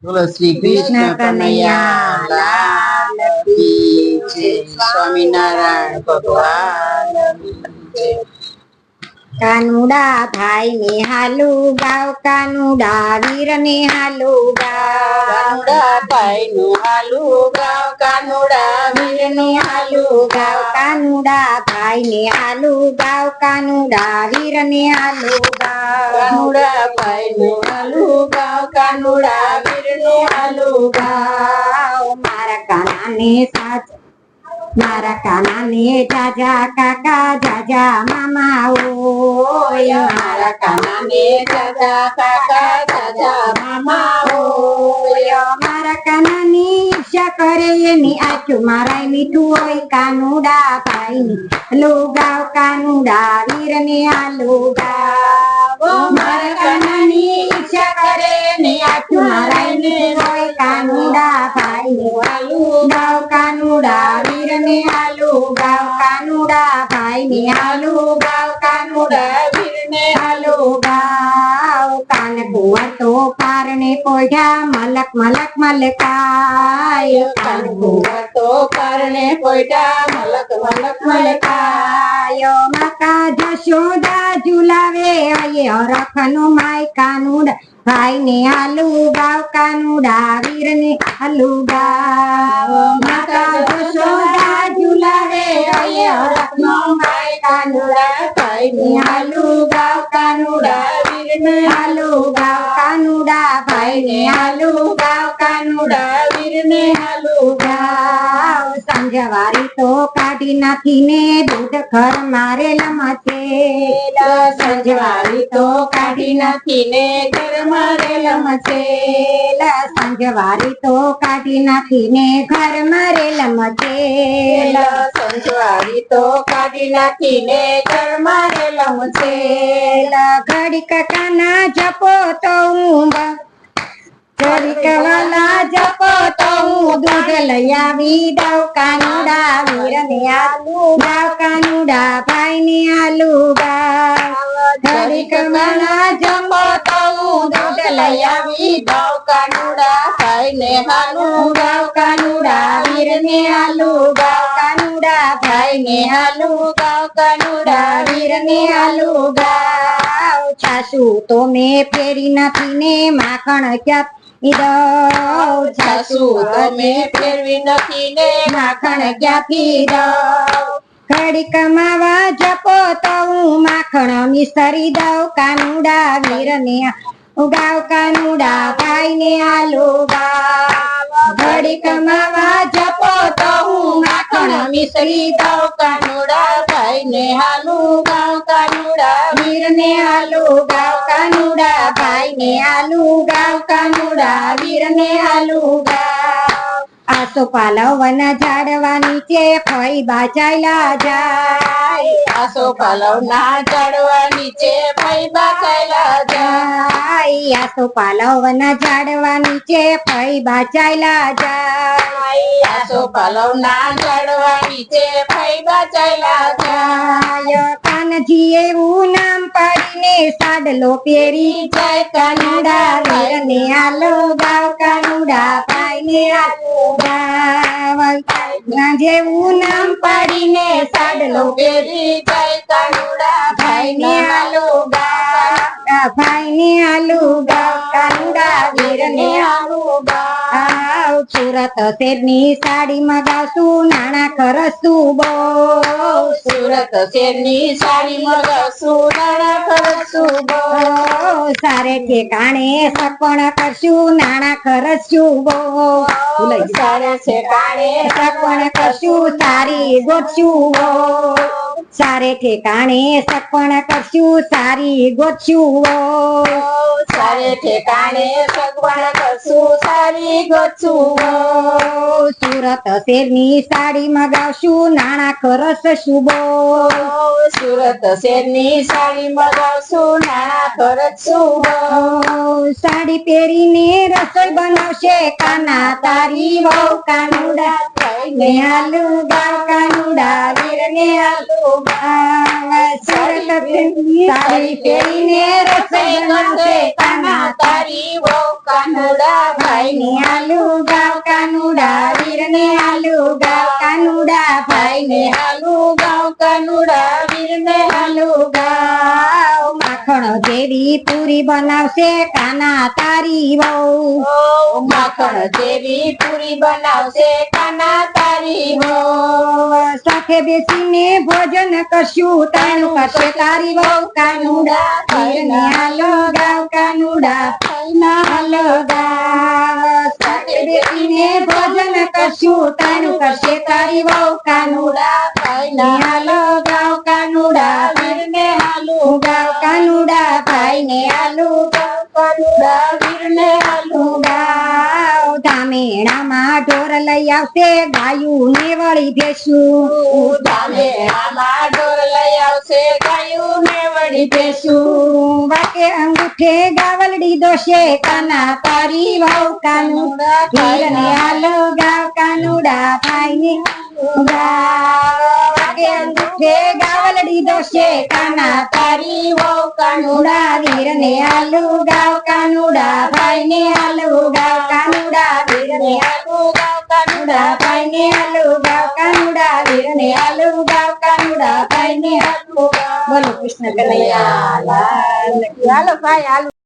બોલો શ્રી કૃષ્ણ કનૈયા લાલ કી જય. સ્વામિનારાયણ ભગવાન કી જય. કાનુડા ભાઈ ને હાલુ ગાવ, કાનુડા વીર ને હાલુ ગાવ, કાનુડા ભાઈ નું હાલુ ગાવ, કાનુડા વીર નું હાલુ ગાવ. કાનુડા ભાઈ ને હાલુ ગાવ, કાનુડા વીર ને હાલુ ગાવ. કાનુડા ભાઈ નું હાલુ ગાવ, કાનુડા વીર નું હાલુ ગાવ. મારા કાના ને સાચ, મારા કાના ને જાજા કાકા, જાજા મામા ઓય. મારા કાના ને દાદા કાકા, દાદા મામા ઓય. મારા કાના ની ઈચ્છા કરે એની આચું મારાય મીઠું હોય. કાનુડા ભાઈ ની હાલુ ગાવ, કાનુડા વીર ને હાલુ ગાવ. મારા કાના ની ઈચ્છા કરે ને આખું મારાય ને હોય. કાનુડા ભાઈ ને હાલુ ગાવ, કાનુડા વીર ને હાલુ ગાવ, કાનુડા ભાઈ ને હાલુ ગાવ, કાનુડા વીર ને હાલુ ગાવ. કાન કુંવર તો પારણે પોઢ્યા, મલક મલક મલકાય. કાન કુંવર તો કારણે પોઈટા, મલક મલક મલકાય. માતા જશોદા ઝુલાવે અયે હરખનું માય. કાનુડા ભાઈ ને હાલુ ગાવ, કાનુડા વીર ને હાલુ ગાવ. માતા જશોદા ઝુલાવે અયે હરખનું માય. કાનુડા ભાઈ ને હાલુ ગાવ, કાનુડા વીર ને હાલુ ગાવ, કાનુડા ભાઈ ને હાલુ ગાવ, કાનુડા વીર ને હાલુ ગાવ. સંજવારી તો કાઢી નાખી ને દૂધ ઘર મારે લમચે. સંજવારી તો કાઢી નાખીને ઘરમાં રેલમ છે. સંજવારી તો કાઢી નાખીને ઘર મારે લમચે. સંજવારી તો કાઢી નાખીને ઘરમાં રેલમ છે. ઘડીક કાના જપો તો હું ઘડીક વાલા જપો તો હું દૂધ લઈ આવી દઉં. કાનુડા વીર ને હાલુ ગાવ, કાનુડા ભાઈ ને હાલુ ગાવ. ઘડીક વાલા જપો તો હું દૂધ લઈ આવી દઉં. કાનુડા ભાઈ ને હાલુ ગાવ, કાનુડા વીર ને હાલુ ગાવ, કાનુડા ભાઈ ને હાલુ ગાવ, કાનુડા વીર ને હાલુ ગાવ. છાસુ તો મેં ફેરી નથી ને માખણ ક્યાં દઉં. સાસુ તમે ફેરવી નથી ને માખણ ક્યાંથી દઉં. ઘડીક માવા જપો તો હું માખણ મિસરી દઉં. કાનુડા વીર ને ગાવ, કાનુડા ભાઈ ને હાલુ ગાવ. ઘડીક માવા જપો તો હું માખણ મિસરી દઉં. કાનુડા ભાઈ ને હાલુ ગાવ, કાનુડા વીર ને હાલુ ગાવ, કાનુડા ભાઈ ને હાલુ ગાવ, કાનુડા વીર ને હાલુ ગાવ. આસો પાલવના ઝાડવા નીચે ફઈબા ચાલ્યા જાય. આસો પાલવ ના ચડવા નીચે ફઈબા ચાલ્યા જાય. આસો પાલવના ઝાડવા નીચે ફઈબા ચાલ્યા જાય. આસો પાલવ ના ચડવા નીચે ફઈબા ચાલ્યા જાય. કાનજી એવું નામ પાડીને સાડલો પહેરી જાય. કાનુડા વીર ને હાલો ગાવ, કાનુડા ભાઈ ને હાલો ગાવ. જેવું નામ પાડીને સાડલો પેરી જાય. કાનુડા ભાઈ ને હાલો ગાવ, ભાઈ ને હાલો ગાવ, કાનુડા વીર ને હાલો ગાવ. સુરત શેરની સાડી મગાવશું, નાણા ખરસું બહુ. સુરત શેરની સાડી મગાવશું, નાણા ખર્ચશું બહુ. સારે ઠેકાણે સપણ કરશું, નાણા ખરસું બહુ. સારે છે કાણે સપણ કરશું, સારી ગોતશું બહુ. સારે ઠેકાણે સપણ કરશું, સારી ગોતશું બહુ. સારે ઠેકાણે સગવડ કરશું, સારી ગોતશું બહુ. સુરત શેરની સાડી મગાવશું, નાણા ખરસશું બહુ. સુરત શેરની સાડી મગાવશું, નાણા ખર્ચશું બહુ. સાડી પહેરીને રસોઈ બનાવશે કાના તારી વહુ. કાનુડા ભાઈ ને હાલુ ગાવ, કાનુડા વીર ને હાલુ સુરત સાડી પહેરીને રસોઈ બનાવશે કાના તારી વહુ કાનુડા ભાઈને આલુ ગાવ કાનુડા વીરને આલુ ગાવ કાનુડા ભાઈને આલુ ગાવ કાનુડા વીરને આલુ ગાવ માખણ જેવી પૂરી બનાવશે કાના તારી વહુ માખણ જેવી પૂરી બનાવશે કાના તારી વહુ સાથે બેસીને ભોજન કરશું તાનું કરશે તારી વહુ કાનુડા વીરને આલુ ગાવ કાનુડા હાલો ગાવ સાથે બેસીને ભોજન કરશું તાનું કરશે તારી વહુ કાનુડા હાલો ગાવ કાનુડા વીરને આલુ ગાવ કાનુડા ભાઈને આલુ ગાવ કાનુડા વીરને આલુ ગાવ ધામેણામાં ઢોર લઈ આવશે ગાયું ને વળી ભેસું ધામે આમાં ઢોર લઈ આવશે ગાયું ને વળી ભેસું વાકે અંગૂઠે ગાવલડી દોશે કાના તારી વહુ કાનુડા વીરને આલો ગાવ કાનુડા ભાઈને ગાવ વાકે અંગૂઠે ગાવલડી દોશે કાના તારી વહુ કાનુડા વીરને આલુ ગાવ કાનુડા ભાઈને આલુ ગાવ કાનુડા વીરને આલુ ગાવ કાનુડા ભાઈને આલુ ગાવ કાનુડા વીરને આલુ ગાવ કાનુડા ભાઈને આલુ ગાવ બોલો કૃષ્ણ કનૈયા લાલ કી. હાલો ભાઈ હાલો.